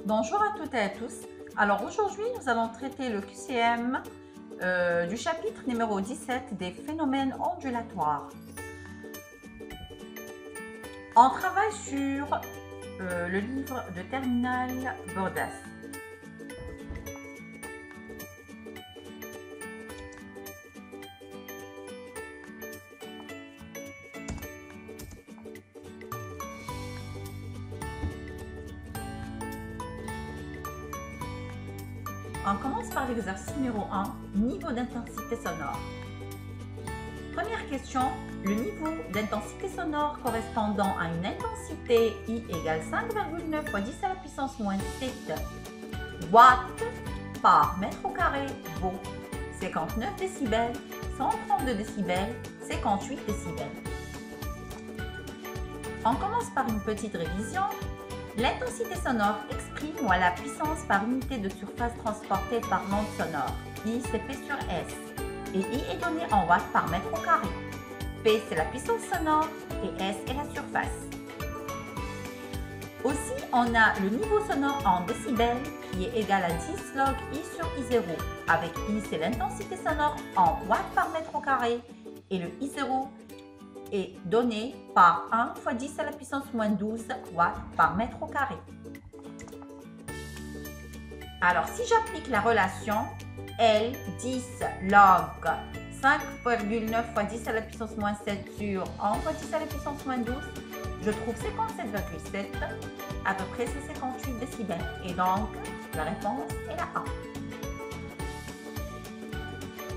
Bonjour à toutes et à tous. Alors aujourd'hui, nous allons traiter le QCM du chapitre numéro 17 des phénomènes ondulatoires. On travaille sur le livre de Terminal Bordas. On commence par l'exercice numéro 1, niveau d'intensité sonore. Première question, le niveau d'intensité sonore correspondant à une intensité I égale 5,9 fois 10 à la puissance moins 7 watts par mètre au carré vaut 59 décibels, 132 décibels, 58 décibels. On commence par une petite révision. L'intensité sonore exprime la puissance par unité de surface transportée par onde sonore. I, c'est P sur S. Et I est donné en watts par mètre au carré. P, c'est la puissance sonore et S est la surface. Aussi, on a le niveau sonore en décibels qui est égal à 10 log I sur I0. Avec I, c'est l'intensité sonore en watts par mètre au carré. Et le I0 est donné par 1 fois 10 à la puissance moins 12 watts par mètre au carré. Alors, si j'applique la relation L 10 log 5,9 fois 10 à la puissance moins 7 sur 1 fois 10 à la puissance moins 12, je trouve 57,7, à peu près c'est 58 décibels. Et donc, la réponse est la A.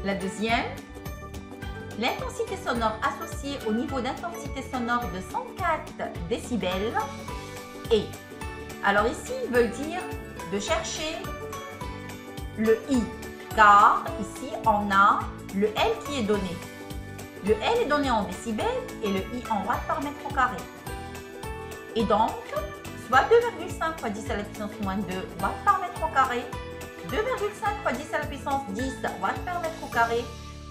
La deuxième, l'intensité sonore associée au niveau d'intensité sonore de 104 décibels est. Alors ici, ils veulent dire de chercher le I, car ici, on a le L qui est donné. Le L est donné en décibels et le I en watts par mètre au carré. Et donc, soit 2,5 fois 10 à la puissance moins 2 watts par mètre au carré, 2,5 fois 10 à la puissance 10 watts par mètre au carré,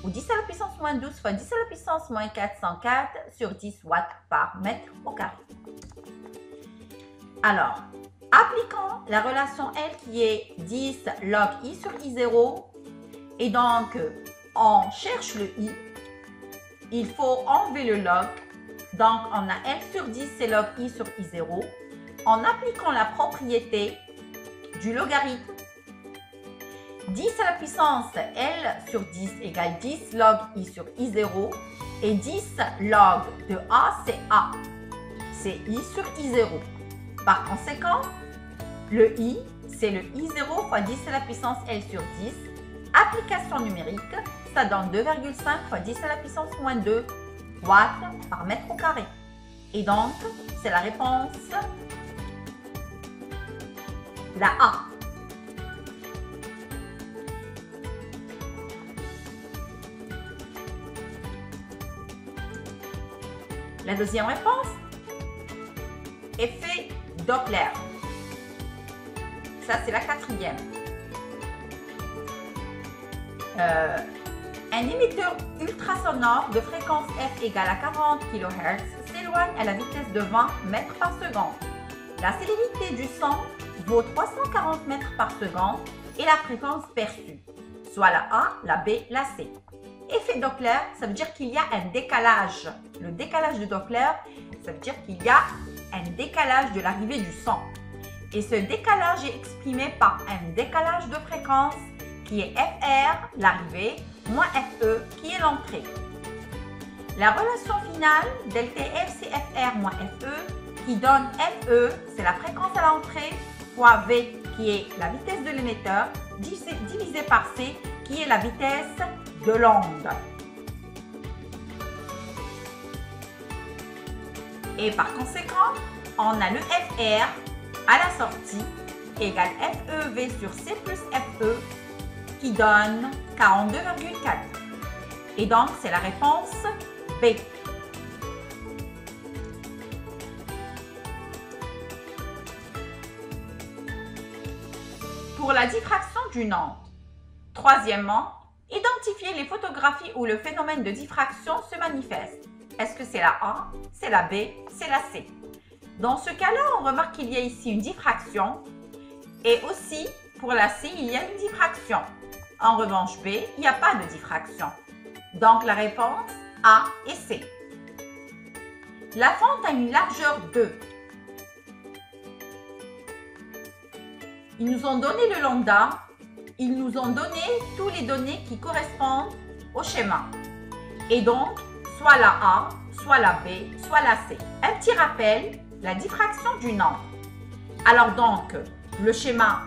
ou 10 à la puissance moins 12 fois 10 à la puissance moins 404 sur 10 watts par mètre au carré. Alors, appliquons la relation L qui est 10 log I sur I0. Et donc, on cherche le I. Il faut enlever le log. Donc, on a L sur 10, c'est log I sur I0. En appliquant la propriété du logarithme, 10 à la puissance L sur 10 égale 10 log I sur I0 et 10 log de A, c'est A. C'est I sur I0. Par conséquent, le I, c'est le I0 fois 10 à la puissance L sur 10. Application numérique, ça donne 2,5 fois 10 à la puissance moins 2 watts par mètre au carré. Et donc, c'est la réponse, la A. La deuxième réponse, effet Doppler. Ça, c'est la quatrième. Un émetteur ultrasonore de fréquence F égale à 40 kHz s'éloigne à la vitesse de 20 mètres par seconde. La célérité du son vaut 340 mètres par seconde et la fréquence perçue, soit la A, la B, la C. Effet Doppler, ça veut dire qu'il y a un décalage. Le décalage de Doppler, ça veut dire qu'il y a un décalage de l'arrivée du son. Et ce décalage est exprimé par un décalage de fréquence qui est FR, l'arrivée, moins FE, qui est l'entrée. La relation finale, ΔF, c'est FR moins FE, qui donne FE, c'est la fréquence à l'entrée, fois V, qui est la vitesse de l'émetteur, divisé par C, qui est la vitesse de l'onde. Et par conséquent, on a le FR à la sortie égale FEV sur C plus FE qui donne 42,4. Et donc, c'est la réponse B. Pour la diffraction d'une onde. Troisièmement, identifier les photographies où le phénomène de diffraction se manifeste. Est-ce que c'est la A, c'est la B, c'est la C? Dans ce cas-là, on remarque qu'il y a ici une diffraction Et aussi, pour la C, il y a une diffraction. En revanche, B, il n'y a pas de diffraction. Donc, la réponse A et C. La fente a une largeur 2. Ils nous ont donné le lambda. Ils nous ont donné tous les données qui correspondent au schéma. Et donc, soit la A, soit la B, soit la C. Un petit rappel, la diffraction du nombre. Alors donc, le schéma,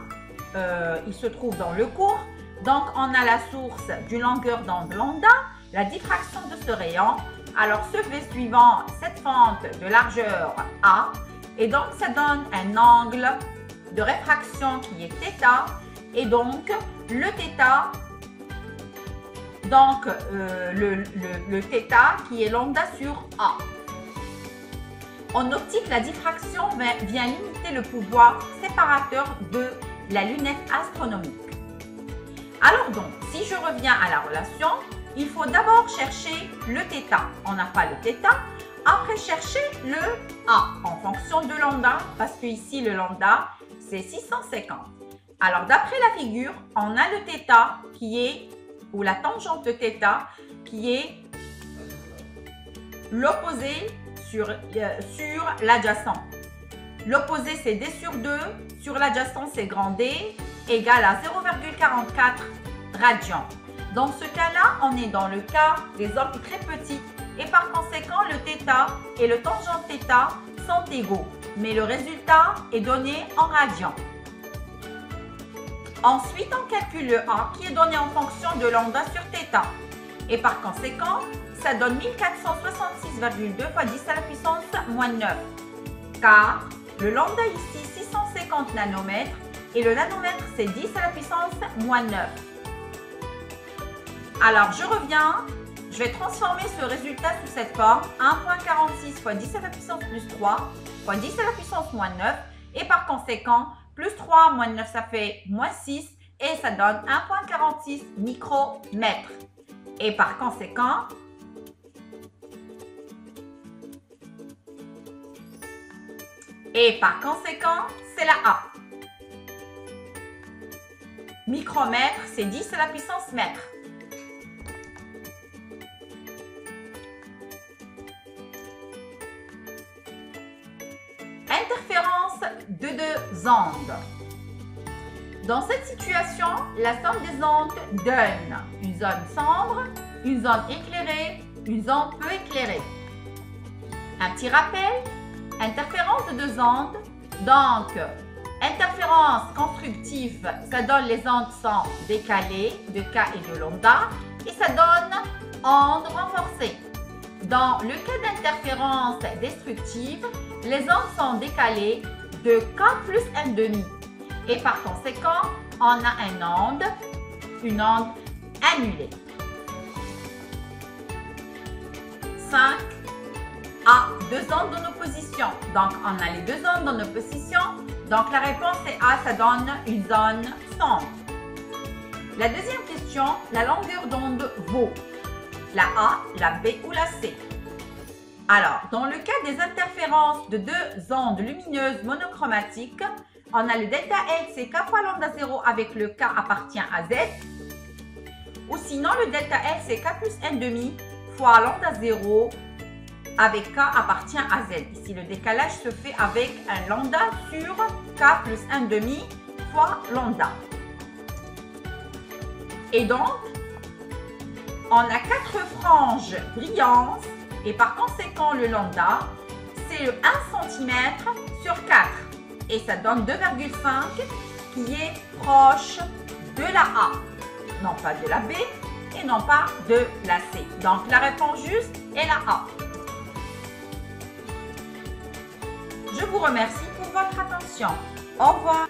il se trouve dans le cours. Donc, on a la source d'une longueur d'onde lambda, la diffraction de ce rayon. Alors, ce fait suivant cette fente de largeur A. Et donc, ça donne un angle de réfraction qui est θ. Et donc, le θ, donc le θ qui est lambda sur A. En optique, la diffraction vient limiter le pouvoir séparateur de la lunette astronomique. Alors donc, si je reviens à la relation, il faut d'abord chercher le θ. On n'a pas le θ. Après, chercher le A en fonction de lambda, parce que ici, le lambda, c'est 650. Alors, d'après la figure, on a le θ qui est, ou la tangente de θ, qui est l'opposé sur l'adjacent. L'opposé, c'est d sur 2, sur l'adjacent, c'est grand D, égale à 0,44 radians. Dans ce cas-là, on est dans le cas des orbes très petits et par conséquent, le θ et le tangent θ sont égaux, mais le résultat est donné en radians. Ensuite, on calcule le A qui est donné en fonction de lambda sur θ. Et par conséquent, ça donne 1466,2 fois 10 à la puissance moins 9. Car le lambda ici, 650 nanomètres et le nanomètre, c'est 10 à la puissance moins 9. Alors, je reviens. Je vais transformer ce résultat sous cette forme. 1,46 fois 10 à la puissance plus 3 fois 10 à la puissance moins 9. Et par conséquent, plus 3 moins 9, ça fait moins 6 et ça donne 1,46 micromètres. Et par conséquent, c'est la A. Micromètre, c'est 10 à la puissance mètre. Interférence de deux ondes. Dans cette situation, la somme des ondes donne une zone sombre, une zone éclairée, une zone peu éclairée. Un petit rappel, interférence de deux ondes. Donc, interférence constructive, ça donne les ondes sont décalées de K et de lambda et ça donne ondes renforcées. Dans le cas d'interférence destructive, les ondes sont décalées de K plus 1,5 et par conséquent, on a une onde annulée. 5. A, deux ondes en opposition. Donc, on a les deux ondes en opposition. Donc, la réponse est A, ça donne une zone sombre. La deuxième question, la longueur d'onde vaut la A, la B ou la C. Alors, dans le cas des interférences de deux ondes lumineuses monochromatiques, on a le delta L, c'est K fois lambda 0 avec le K appartient à Z. Ou sinon, le delta L, c'est K plus 1,5 fois lambda 0 avec K appartient à Z. Ici, le décalage se fait avec un lambda sur K plus 1,5 fois lambda. Et donc, on a 4 franges brillantes et par conséquent, le lambda, c'est le 1 cm sur 4. Et ça donne 2,5 qui est proche de la A, non pas de la B et non pas de la C. Donc, la réponse juste est la A. Je vous remercie pour votre attention. Au revoir.